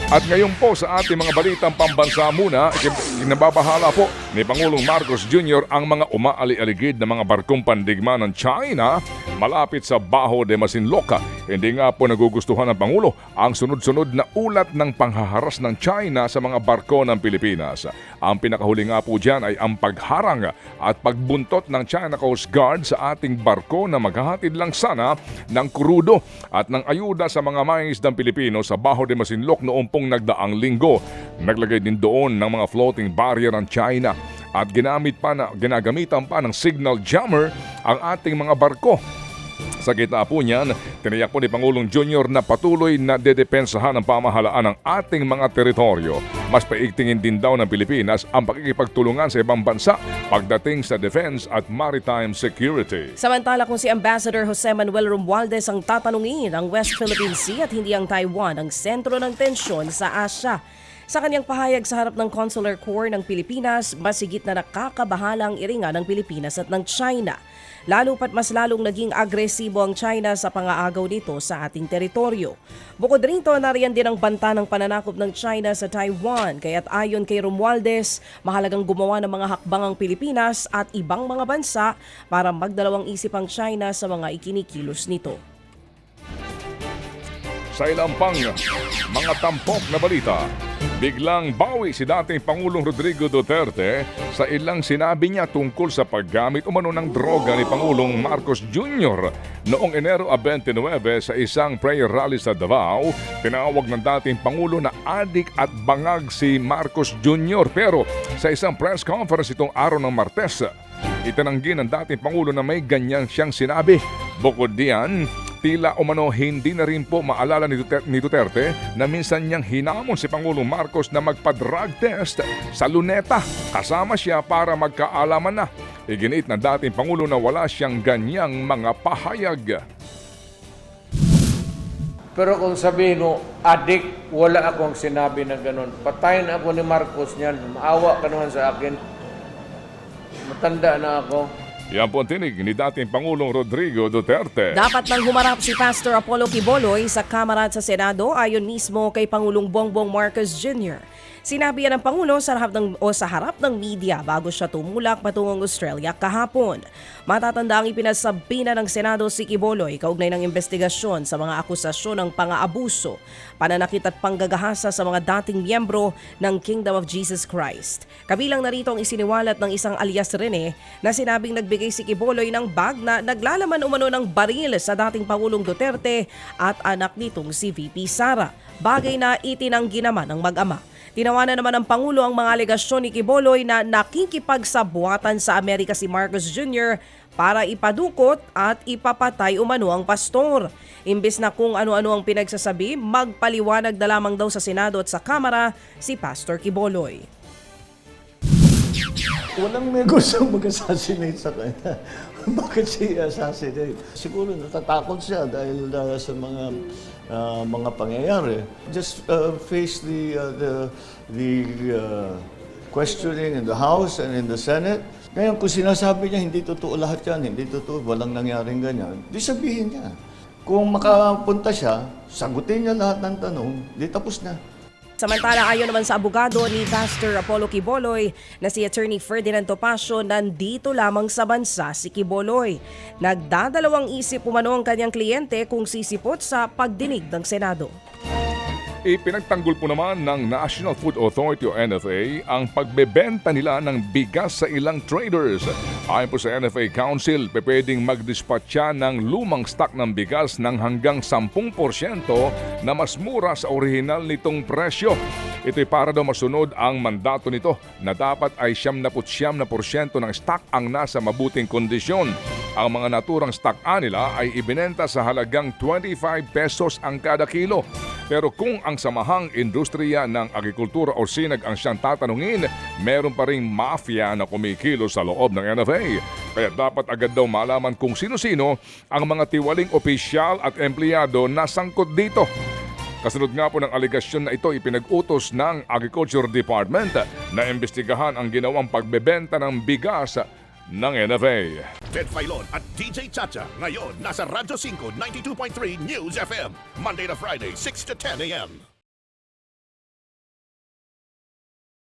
At ngayon po sa ating mga balitang pambansa muna, kinababahala po ni Pangulong Marcos Jr. ang mga umaali-aligid na mga barkong pandigma ng China malapit sa Bajo de Masinloc. Hindi nga po nagugustuhan ng Pangulo ang sunod-sunod na ulat ng panghaharas ng China sa mga barko ng Pilipinas. Ang pinakahuli nga po dyan ay ang pagharang at pagbuntot ng China Coast Guard sa ating barko na maghahatid lang sana ng krudo at ng ayuda sa mga mangingisdang Pilipino sa Bajo de Masinloc noong pong nagdaang linggo. Naglagay din doon ng mga floating barrier ng China at ginagamitan pa ng signal jammer ang ating mga barko. Sa gitna po niyan, tiniyak po ni Pangulong Jr. na patuloy na dedepensahan ng pamahalaan ng ating mga teritoryo. Mas paigtingin din daw ng Pilipinas ang pakikipagtulungan sa ibang bansa pagdating sa defense at maritime security. Samantala kung si Ambassador Jose Manuel Romualdez ang tatanungin, ang West Philippine Sea at hindi ang Taiwan ang sentro ng tensyon sa Asya. Sa kanyang pahayag sa harap ng Consular Corps ng Pilipinas, masigit na nakakabahala ang iringan ng Pilipinas at ng China. Lalo pat mas lalong naging agresibo ang China sa pangaagaw nito sa ating teritoryo. Bukod rito, nariyan din ang banta ng pananakop ng China sa Taiwan. Kaya't ayon kay Romualdez, mahalagang gumawa ng mga hakbang ang Pilipinas at ibang mga bansa para magdalawang isip ang China sa mga ikinikilos nito. Sa ilang pang mga tampok na balita, biglang bawi si dating Pangulong Rodrigo Duterte sa ilang sinabi niya tungkol sa paggamit umano ng droga ni Pangulong Marcos Jr. Noong Enero 29 sa isang prayer rally sa Davao, tinawag ng dating Pangulo na adik at bangag si Marcos Jr. Pero sa isang press conference itong araw ng Martes, itinanggi ng dating Pangulo na may ganyan siyang sinabi. Bukod diyan, tila umano hindi na rin po maalala ni Duterte na minsan niyang hinamon si Pangulong Marcos na magpa-drug test sa Luneta. Kasama siya para magkaalaman na. Iginiit na dating Pangulo na wala siyang ganyang mga pahayag. Pero kung sabihin mo, adik, wala akong sinabi na ganun. Patayin ako ni Marcos niyan. Maawa ka naman sa akin. Matanda na ako. Yan po ang tinig ni dating Pangulong Rodrigo Duterte. Dapat nang humarap si Pastor Apollo Quiboloy sa Kamara at sa Senado ayon mismo kay Pangulong Bongbong Marcos Jr. Sinabi yan ng Pangulo sa harap ng media bago siya tumulak patungong Australia kahapon. Matatanda ang ipinasabi na ng Senado si Quiboloy kaugnay ng investigasyon sa mga akusasyon ng pang-aabuso, pananakit at panggagahasa sa mga dating miyembro ng Kingdom of Jesus Christ. Kabilang narito ang isiniwalat ng isang alias Rene na sinabing nagbigay si Quiboloy ng bag na naglalaman umano ng baril sa dating Pangulong Duterte at anak nitong si VP Sara. Bagay na itinanggi naman ng mag-ama. Tinawanan naman ng Pangulo ang mga alegasyon ni Quiboloy na nakikipagsabuatan sa Amerika si Marcos Jr. para ipadukot at ipapatay umano ang pastor. Imbes na kung ano-ano ang pinagsasabi, magpaliwanag na lamang daw sa Senado at sa Kamara si Pastor Quiboloy. Walang may gustong mag-assassinate sa kanya. Bakit siya assassinate? Siguro natatakot siya dahil sa mga pangyayari. Just face the questioning in the House and in the Senate. Ngayon, kung sinasabi niya hindi totoo lahat yan, hindi totoo, walang nangyaring ganyan, di sabihin niya. Kung makapunta siya, sagutin niya lahat ng tanong, di tapos na. Samantala, ayon naman sa abogado ni Pastor Apollo Quiboloy na si Attorney Ferdinand Topacio, nandito lamang sa bansa si Quiboloy. Nagdadalawang isip umano ang kanyang kliyente kung sisipot sa pagdinig ng Senado. Ipinagtanggol po naman ng National Food Authority o NFA ang pagbebenta nila ng bigas sa ilang traders. Ayon po sa NFA Council, pwedeng mag-dispatcha ng lumang stock ng bigas ng hanggang 10% na mas mura sa orihinal nitong presyo. Ito'y para daw masunod ang mandato nito na dapat ay 79% ng stock ang nasa mabuting kondisyon. Ang mga naturang stock nila ay ibinenta sa halagang 25 pesos ang kada kilo. Pero kung ang samahang industriya ng agrikultura o sinag ang siyang tatanungin, meron pa ring mafia na kumikilo sa loob ng NFA. Kaya dapat agad daw malaman kung sino-sino ang mga tiwaling opisyal at empleyado na sangkot dito. Kasunod nga po ng aligasyon na ito, ipinag-utos ng Agriculture Department na imbestigahan ang ginawang pagbebenta ng bigas ng NFA. Ted Filon at DJ Chacha ngayon nasa Radyo 5 92.3 News FM Monday to Friday 6 to 10 a.m.